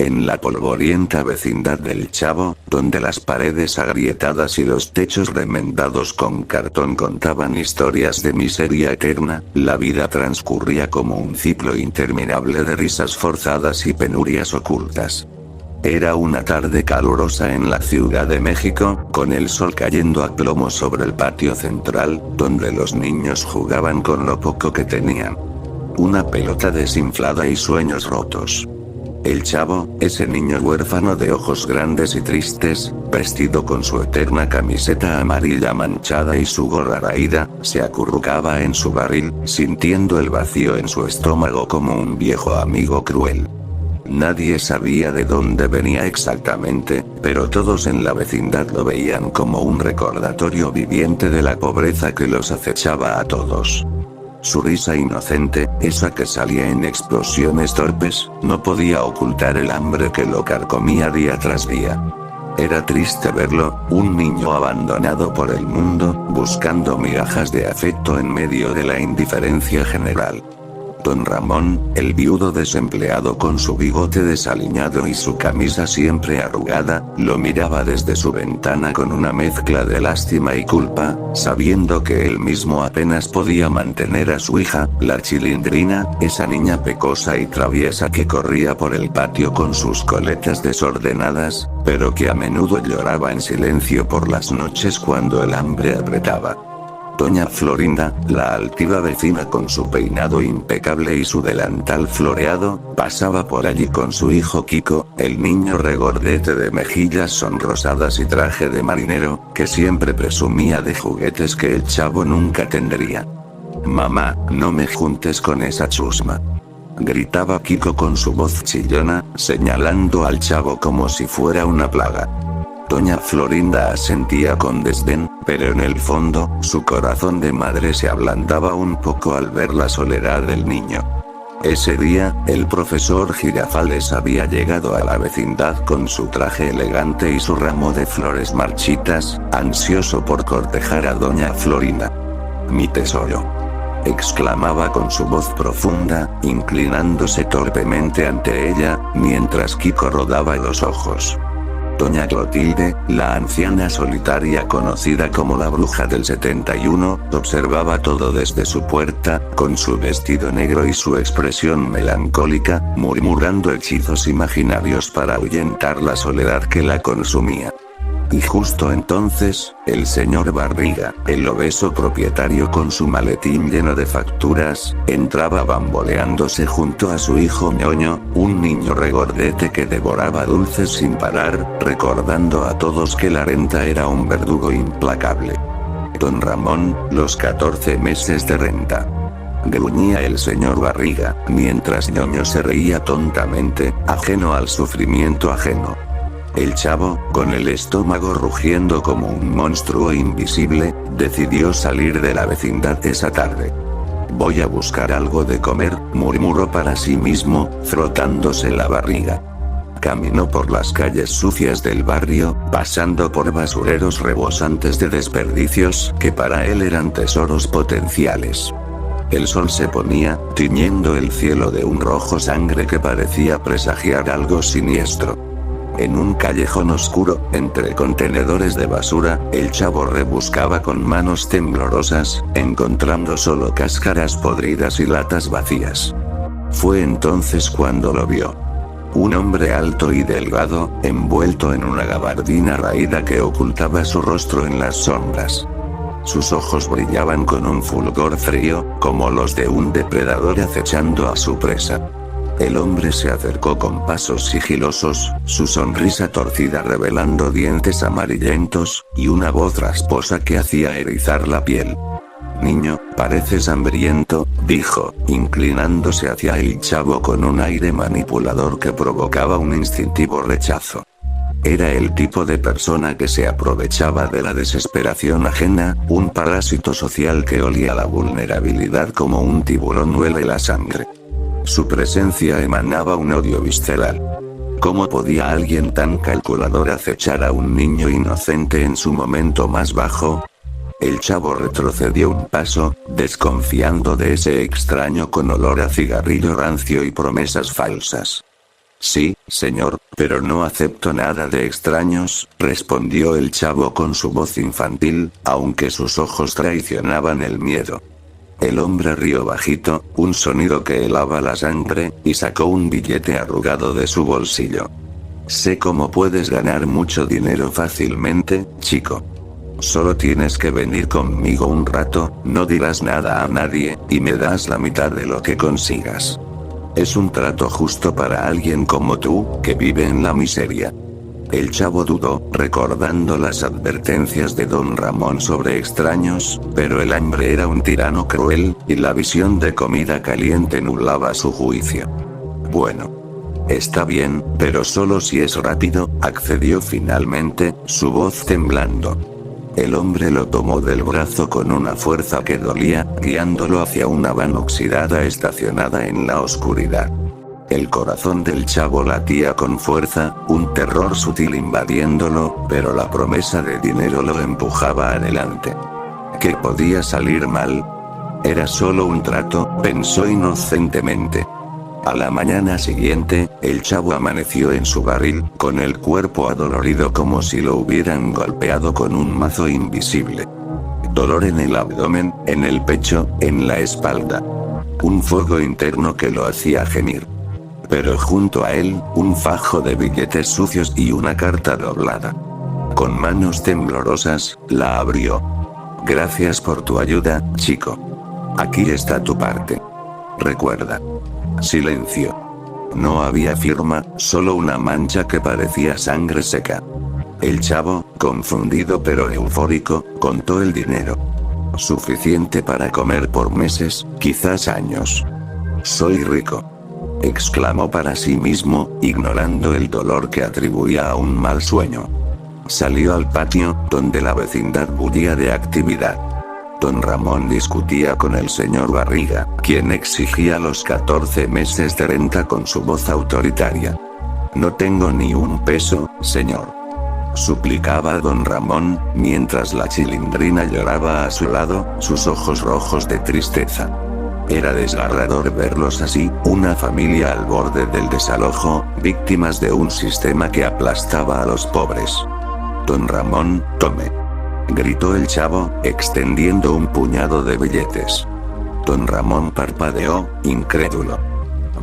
En la polvorienta vecindad del Chavo, donde las paredes agrietadas y los techos remendados con cartón contaban historias de miseria eterna, la vida transcurría como un ciclo interminable de risas forzadas y penurias ocultas. Era una tarde calurosa en la Ciudad de México, con el sol cayendo a plomo sobre el patio central, donde los niños jugaban con lo poco que tenían. Una pelota desinflada y sueños rotos. El Chavo, ese niño huérfano de ojos grandes y tristes, vestido con su eterna camiseta amarilla manchada y su gorra raída, se acurrucaba en su barril, sintiendo el vacío en su estómago como un viejo amigo cruel. Nadie sabía de dónde venía exactamente, pero todos en la vecindad lo veían como un recordatorio viviente de la pobreza que los acechaba a todos. Su risa inocente, esa que salía en explosiones torpes, no podía ocultar el hambre que lo carcomía día tras día. Era triste verlo, un niño abandonado por el mundo, buscando migajas de afecto en medio de la indiferencia general. Don Ramón, el viudo desempleado con su bigote desaliñado y su camisa siempre arrugada, lo miraba desde su ventana con una mezcla de lástima y culpa, sabiendo que él mismo apenas podía mantener a su hija, la Chilindrina, esa niña pecosa y traviesa que corría por el patio con sus coletas desordenadas, pero que a menudo lloraba en silencio por las noches cuando el hambre apretaba. Doña Florinda, la altiva vecina con su peinado impecable y su delantal floreado, pasaba por allí con su hijo Kiko, el niño regordete de mejillas sonrosadas y traje de marinero, que siempre presumía de juguetes que el Chavo nunca tendría. «Mamá, no me juntes con esa chusma», gritaba Kiko con su voz chillona, señalando al Chavo como si fuera una plaga. Doña Florinda asentía con desdén, pero en el fondo, su corazón de madre se ablandaba un poco al ver la soledad del niño. Ese día, el profesor Girafales había llegado a la vecindad con su traje elegante y su ramo de flores marchitas, ansioso por cortejar a Doña Florinda. «Mi tesoro», exclamaba con su voz profunda, inclinándose torpemente ante ella, mientras Kiko rodaba los ojos. Doña Clotilde, la anciana solitaria conocida como la bruja del 71, observaba todo desde su puerta, con su vestido negro y su expresión melancólica, murmurando hechizos imaginarios para ahuyentar la soledad que la consumía. Y justo entonces, el señor Barriga, el obeso propietario con su maletín lleno de facturas, entraba bamboleándose junto a su hijo Ñoño, un niño regordete que devoraba dulces sin parar, recordando a todos que la renta era un verdugo implacable. «Don Ramón, los 14 meses de renta», gruñía el señor Barriga, mientras Ñoño se reía tontamente, ajeno al sufrimiento ajeno. El Chavo, con el estómago rugiendo como un monstruo invisible, decidió salir de la vecindad esa tarde. «Voy a buscar algo de comer», murmuró para sí mismo, frotándose la barriga. Caminó por las calles sucias del barrio, pasando por basureros rebosantes de desperdicios que para él eran tesoros potenciales. El sol se ponía, tiñendo el cielo de un rojo sangre que parecía presagiar algo siniestro. En un callejón oscuro, entre contenedores de basura, el Chavo rebuscaba con manos temblorosas, encontrando solo cáscaras podridas y latas vacías. Fue entonces cuando lo vio. Un hombre alto y delgado, envuelto en una gabardina raída que ocultaba su rostro en las sombras. Sus ojos brillaban con un fulgor frío, como los de un depredador acechando a su presa. El hombre se acercó con pasos sigilosos, su sonrisa torcida revelando dientes amarillentos, y una voz rasposa que hacía erizar la piel. «Niño, pareces hambriento», dijo, inclinándose hacia el Chavo con un aire manipulador que provocaba un instintivo rechazo. Era el tipo de persona que se aprovechaba de la desesperación ajena, un parásito social que olía la vulnerabilidad como un tiburón huele la sangre. Su presencia emanaba un odio visceral. ¿Cómo podía alguien tan calculador acechar a un niño inocente en su momento más bajo? El Chavo retrocedió un paso, desconfiando de ese extraño con olor a cigarrillo rancio y promesas falsas. Sí, señor, pero no acepto nada de extraños, respondió el chavo con su voz infantil, aunque sus ojos traicionaban el miedo. El hombre rió bajito, un sonido que helaba la sangre, y sacó un billete arrugado de su bolsillo. Sé cómo puedes ganar mucho dinero fácilmente, chico. Solo tienes que venir conmigo un rato, no dirás nada a nadie, y me das la mitad de lo que consigas. Es un trato justo para alguien como tú, que vive en la miseria. El chavo dudó, recordando las advertencias de don Ramón sobre extraños, pero el hambre era un tirano cruel, y la visión de comida caliente nublaba su juicio. Bueno. Está bien, pero solo si es rápido, accedió finalmente, su voz temblando. El hombre lo tomó del brazo con una fuerza que dolía, guiándolo hacia una van oxidada estacionada en la oscuridad. El corazón del chavo latía con fuerza, un terror sutil invadiéndolo, pero la promesa de dinero lo empujaba adelante. ¿Qué podía salir mal? Era solo un trato, pensó inocentemente. A la mañana siguiente, el chavo amaneció en su barril, con el cuerpo adolorido como si lo hubieran golpeado con un mazo invisible. Dolor en el abdomen, en el pecho, en la espalda. Un fuego interno que lo hacía gemir. Pero junto a él, un fajo de billetes sucios y una carta doblada. Con manos temblorosas, la abrió. Gracias por tu ayuda, chico. Aquí está tu parte. Recuerda. Silencio. No había firma, solo una mancha que parecía sangre seca. El chavo, confundido pero eufórico, contó el dinero. Suficiente para comer por meses, quizás años. Soy rico. Exclamó para sí mismo, ignorando el dolor que atribuía a un mal sueño. Salió al patio, donde la vecindad bullía de actividad. Don Ramón discutía con el señor Barriga, quien exigía los 14 meses de renta con su voz autoritaria. No tengo ni un peso, señor. Suplicaba don Ramón, mientras la Chilindrina lloraba a su lado, sus ojos rojos de tristeza. Era desgarrador verlos así, una familia al borde del desalojo, víctimas de un sistema que aplastaba a los pobres. Don Ramón, tome. Gritó el chavo, extendiendo un puñado de billetes. Don Ramón parpadeó, incrédulo.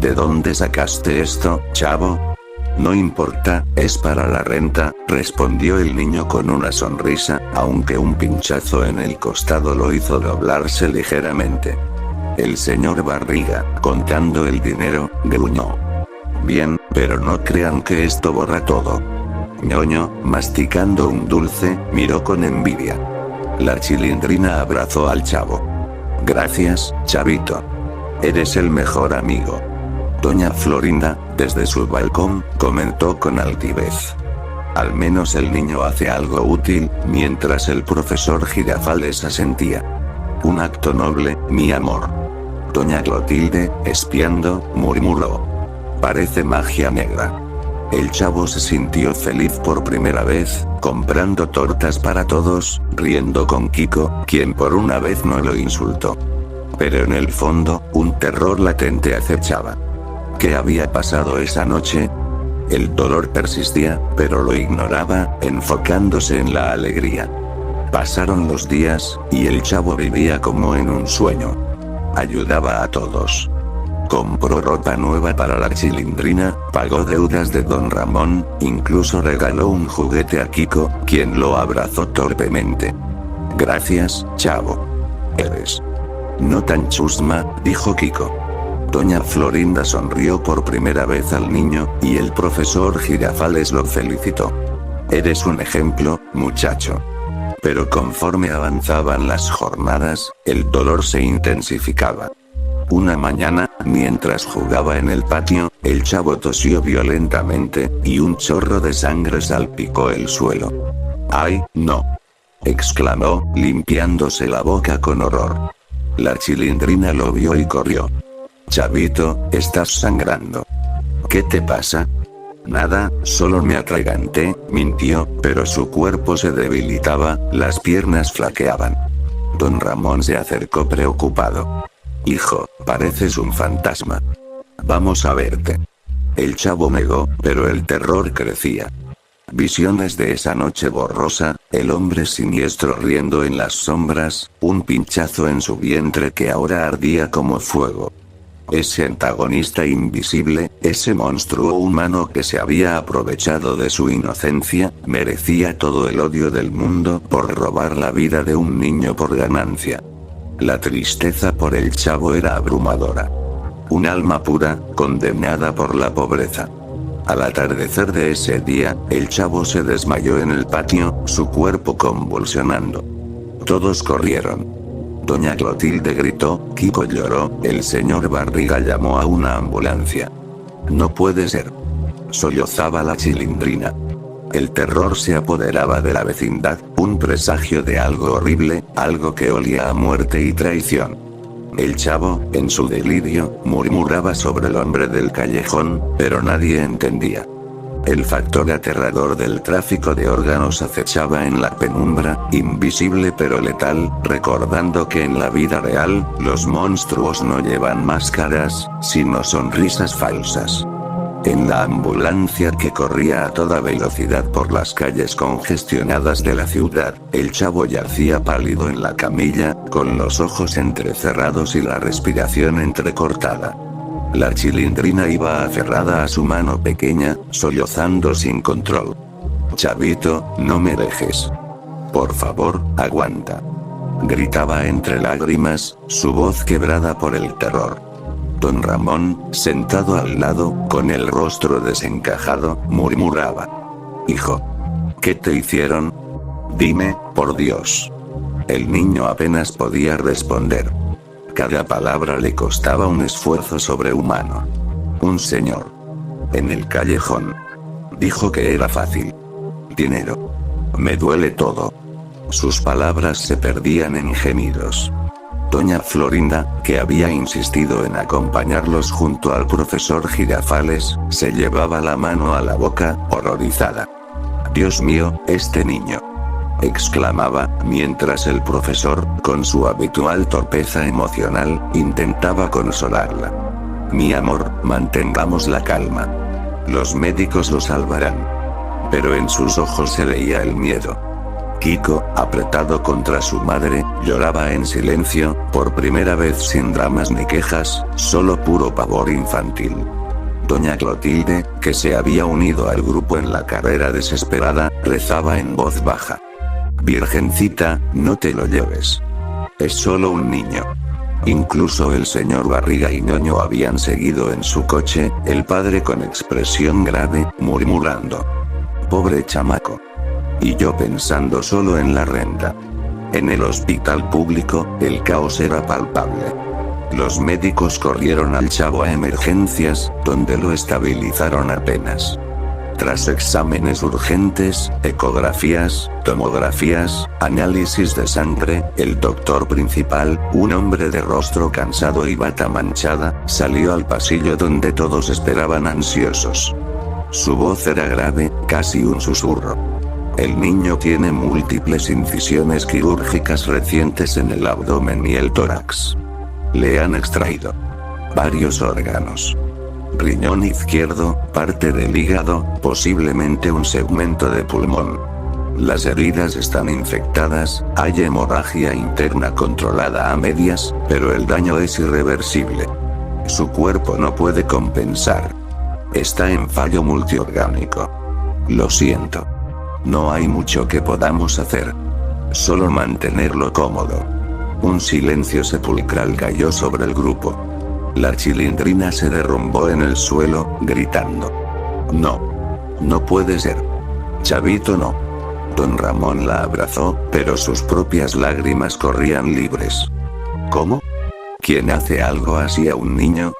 ¿De dónde sacaste esto, chavo? No importa, es para la renta, respondió el niño con una sonrisa, aunque un pinchazo en el costado lo hizo doblarse ligeramente. El señor Barriga, contando el dinero, gruñó. Bien, pero no crean que esto borra todo. Ñoño, masticando un dulce, miró con envidia. La Chilindrina abrazó al chavo. Gracias, chavito. Eres el mejor amigo. Doña Florinda, desde su balcón, comentó con altivez. Al menos el niño hace algo útil, mientras el profesor Girafales asentía. Un acto noble, mi amor. Doña Clotilde, espiando, murmuró. Parece magia negra. El chavo se sintió feliz por primera vez, comprando tortas para todos, riendo con Kiko, quien por una vez no lo insultó. Pero en el fondo, un terror latente acechaba. ¿Qué había pasado esa noche? El dolor persistía, pero lo ignoraba, enfocándose en la alegría. Pasaron los días, y el chavo vivía como en un sueño. Ayudaba a todos. Compró ropa nueva para la Chilindrina, pagó deudas de don Ramón, incluso regaló un juguete a Kiko, quien lo abrazó torpemente. Gracias, chavo. Eres no tan chusma, dijo Kiko. Doña Florinda sonrió por primera vez al niño, y el profesor Girafales lo felicitó. Eres un ejemplo, muchacho. Pero conforme avanzaban las jornadas, el dolor se intensificaba. Una mañana, mientras jugaba en el patio, el chavo tosió violentamente, y un chorro de sangre salpicó el suelo. ¡Ay, no! Exclamó, limpiándose la boca con horror. La Chilindrina lo vio y corrió. Chavito, estás sangrando. ¿Qué te pasa? Nada, solo me atraganté, mintió, pero su cuerpo se debilitaba, las piernas flaqueaban. Don Ramón se acercó preocupado. Hijo, pareces un fantasma. Vamos a verte. El chavo negó, pero el terror crecía. Visiones de esa noche borrosa, el hombre siniestro riendo en las sombras, un pinchazo en su vientre que ahora ardía como fuego. Ese antagonista invisible, ese monstruo humano que se había aprovechado de su inocencia, merecía todo el odio del mundo por robar la vida de un niño por ganancia. La tristeza por el chavo era abrumadora. Un alma pura, condenada por la pobreza. Al atardecer de ese día, el chavo se desmayó en el patio, su cuerpo convulsionando. Todos corrieron. Doña Clotilde gritó, Kiko lloró, el señor Barriga llamó a una ambulancia. No puede ser. Sollozaba la Chilindrina. El terror se apoderaba de la vecindad, un presagio de algo horrible, algo que olía a muerte y traición. El chavo, en su delirio, murmuraba sobre el hombre del callejón, pero nadie entendía. El factor aterrador del tráfico de órganos acechaba en la penumbra, invisible pero letal, recordando que en la vida real, los monstruos no llevan máscaras, sino sonrisas falsas. En la ambulancia que corría a toda velocidad por las calles congestionadas de la ciudad, el chavo yacía pálido en la camilla, con los ojos entrecerrados y la respiración entrecortada. La Chilindrina iba aferrada a su mano pequeña, sollozando sin control. Chavito, no me dejes. Por favor, aguanta. Gritaba entre lágrimas, su voz quebrada por el terror. Don Ramón, sentado al lado, con el rostro desencajado, murmuraba. Hijo. ¿Qué te hicieron? Dime, por Dios. El niño apenas podía responder. Cada palabra le costaba un esfuerzo sobrehumano. Un señor. En el callejón. Dijo que era fácil. Dinero. Me duele todo. Sus palabras se perdían en gemidos. Doña Florinda, que había insistido en acompañarlos junto al profesor Girafales, se llevaba la mano a la boca, horrorizada. Dios mío, este niño. Exclamaba, mientras el profesor, con su habitual torpeza emocional, intentaba consolarla. Mi amor, mantengamos la calma. Los médicos lo salvarán. Pero en sus ojos se leía el miedo. Kiko, apretado contra su madre, lloraba en silencio, por primera vez sin dramas ni quejas, solo puro pavor infantil. Doña Clotilde, que se había unido al grupo en la carrera desesperada, rezaba en voz baja. Virgencita, no te lo lleves. Es solo un niño. Incluso el señor Barriga y Ñoño habían seguido en su coche, el padre con expresión grave, murmurando. Pobre chamaco. Y yo pensando solo en la renta. En el hospital público, el caos era palpable. Los médicos corrieron al chavo a emergencias, donde lo estabilizaron apenas. Tras exámenes urgentes, ecografías, tomografías, análisis de sangre, el doctor principal, un hombre de rostro cansado y bata manchada, salió al pasillo donde todos esperaban ansiosos. Su voz era grave, casi un susurro. El niño tiene múltiples incisiones quirúrgicas recientes en el abdomen y el tórax. Le han extraído varios órganos. Riñón izquierdo, parte del hígado, posiblemente un segmento de pulmón. Las heridas están infectadas, hay hemorragia interna controlada a medias, pero el daño es irreversible. Su cuerpo no puede compensar. Está en fallo multiorgánico. Lo siento. No hay mucho que podamos hacer. Solo mantenerlo cómodo. Un silencio sepulcral cayó sobre el grupo. La Chilindrina se derrumbó en el suelo, gritando. No. No puede ser. Chavito no. Don Ramón la abrazó, pero sus propias lágrimas corrían libres. ¿Cómo? ¿Quién hace algo así a un niño?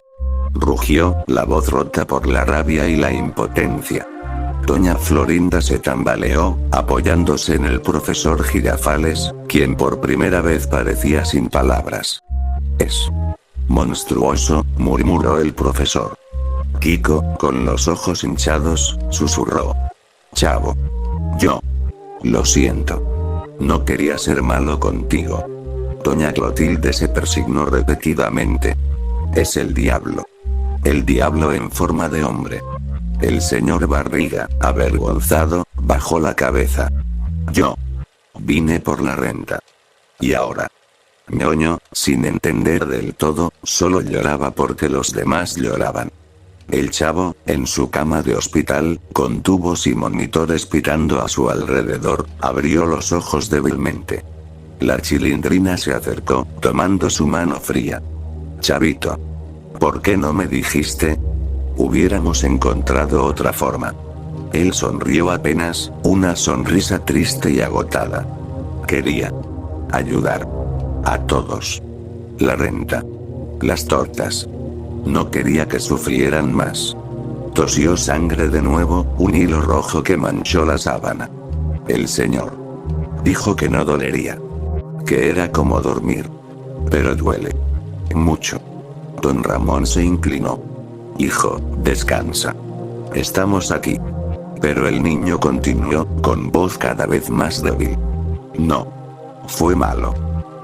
Rugió, la voz rota por la rabia y la impotencia. Doña Florinda se tambaleó, apoyándose en el profesor Girafales, quien por primera vez parecía sin palabras. Es monstruoso, murmuró el profesor. Kiko, con los ojos hinchados, susurró. Chavo. Yo. Lo siento. No quería ser malo contigo. Doña Clotilde se persignó repetidamente. Es el diablo. El diablo en forma de hombre. El señor Barriga, avergonzado, bajó la cabeza. Yo vine por la renta. Y ahora. Ñoño, sin entender del todo, solo lloraba porque los demás lloraban. El chavo, en su cama de hospital, con tubos y monitores pitando a su alrededor, abrió los ojos débilmente. La Chilindrina se acercó, tomando su mano fría. Chavito. ¿Por qué no me dijiste? Hubiéramos encontrado otra forma. Él sonrió apenas, una sonrisa triste y agotada. Quería ayudar a todos. La renta. Las tortas. No quería que sufrieran más. Tosió sangre de nuevo, un hilo rojo que manchó la sábana. El señor dijo que no dolería. Que era como dormir. Pero duele. Mucho. Don Ramón se inclinó. Hijo, descansa. Estamos aquí. Pero el niño continuó, con voz cada vez más débil. No. Fue malo.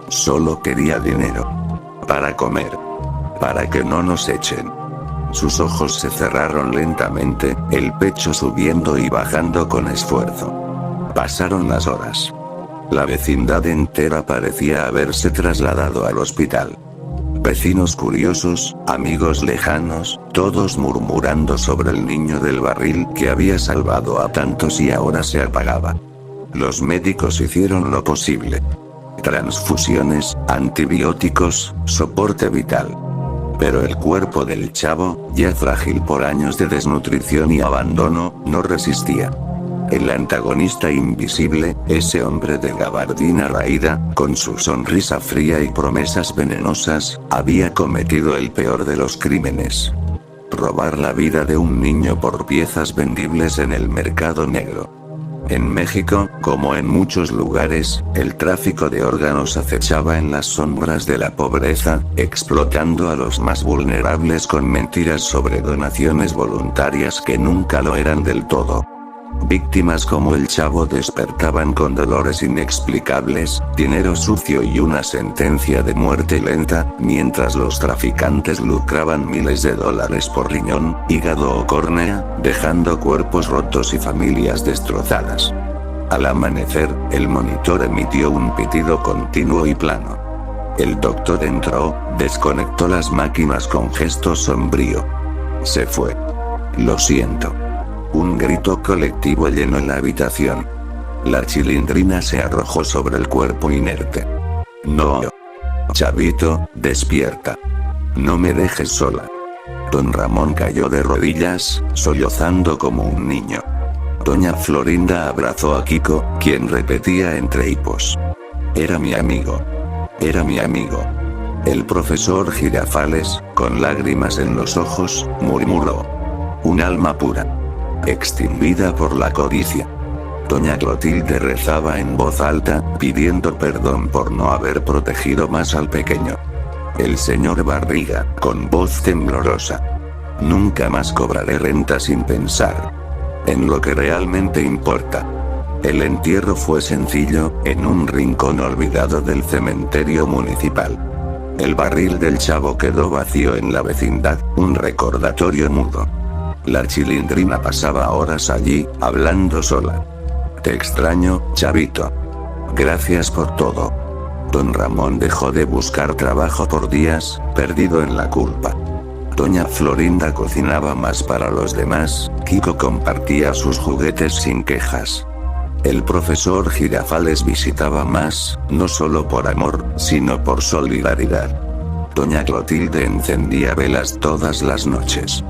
Solo quería dinero. Para comer. Para que no nos echen. Sus ojos se cerraron lentamente, el pecho subiendo y bajando con esfuerzo. Pasaron las horas. La vecindad entera parecía haberse trasladado al hospital. Vecinos curiosos, amigos lejanos, todos murmurando sobre el niño del barril que había salvado a tantos y ahora se apagaba. Los médicos hicieron lo posible. Transfusiones, antibióticos, soporte vital. Pero el cuerpo del chavo, ya frágil por años de desnutrición y abandono, no resistía. El antagonista invisible, ese hombre de gabardina raída, con su sonrisa fría y promesas venenosas, había cometido el peor de los crímenes. Robar la vida de un niño por piezas vendibles en el mercado negro. En México, como en muchos lugares, el tráfico de órganos acechaba en las sombras de la pobreza, explotando a los más vulnerables con mentiras sobre donaciones voluntarias que nunca lo eran del todo. Víctimas como el chavo despertaban con dolores inexplicables, dinero sucio y una sentencia de muerte lenta, mientras los traficantes lucraban miles de dólares por riñón, hígado o córnea, dejando cuerpos rotos y familias destrozadas. Al amanecer, el monitor emitió un pitido continuo y plano. El doctor entró, desconectó las máquinas con gesto sombrío. Se fue. Lo siento. Un grito colectivo llenó la habitación. La Chilindrina se arrojó sobre el cuerpo inerte. No. Chavito, despierta. No me dejes sola. Don Ramón cayó de rodillas, sollozando como un niño. Doña Florinda abrazó a Kiko, quien repetía entre hipos. Era mi amigo. Era mi amigo. El profesor Girafales, con lágrimas en los ojos, murmuró. Un alma pura. Extinguida por la codicia. Doña Clotilde rezaba en voz alta, pidiendo perdón por no haber protegido más al pequeño. El señor Barriga, con voz temblorosa. Nunca más cobraré renta sin pensar en lo que realmente importa. El entierro fue sencillo, en un rincón olvidado del cementerio municipal. El barril del chavo quedó vacío en la vecindad, un recordatorio mudo. La Chilindrina pasaba horas allí, hablando sola. Te extraño, chavito. Gracias por todo. Don Ramón dejó de buscar trabajo por días, perdido en la culpa. Doña Florinda cocinaba más para los demás, Kiko compartía sus juguetes sin quejas. El profesor Girafales visitaba más, no solo por amor, sino por solidaridad. Doña Clotilde encendía velas todas las noches.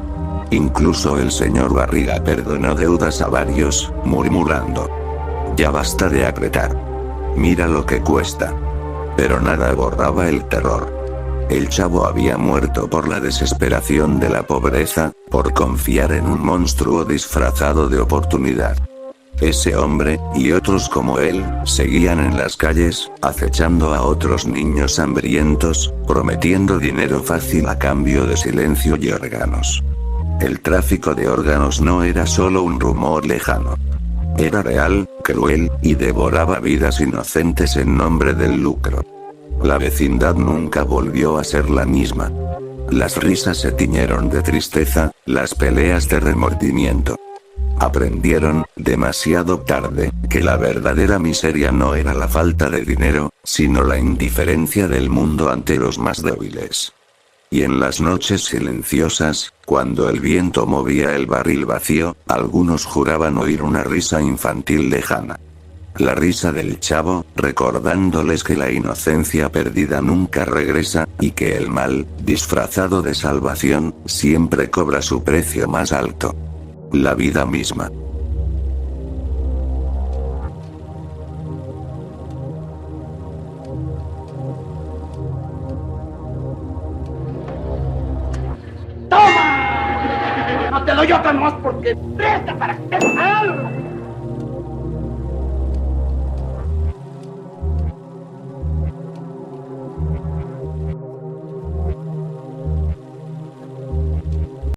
Incluso el señor Barriga perdonó deudas a varios, murmurando. Ya basta de apretar. Mira lo que cuesta. Pero nada borraba el terror. El chavo había muerto por la desesperación de la pobreza, por confiar en un monstruo disfrazado de oportunidad. Ese hombre, y otros como él, seguían en las calles, acechando a otros niños hambrientos, prometiendo dinero fácil a cambio de silencio y órganos. El tráfico de órganos no era solo un rumor lejano. Era real, cruel, y devoraba vidas inocentes en nombre del lucro. La vecindad nunca volvió a ser la misma. Las risas se tiñeron de tristeza, las peleas de remordimiento. Aprendieron, demasiado tarde, que la verdadera miseria no era la falta de dinero, sino la indiferencia del mundo ante los más débiles. Y en las noches silenciosas, cuando el viento movía el barril vacío, algunos juraban oír una risa infantil lejana. La risa del chavo, recordándoles que la inocencia perdida nunca regresa, y que el mal, disfrazado de salvación, siempre cobra su precio más alto. La vida misma. ¡Toma! No te doy otra nomás porque presta para que te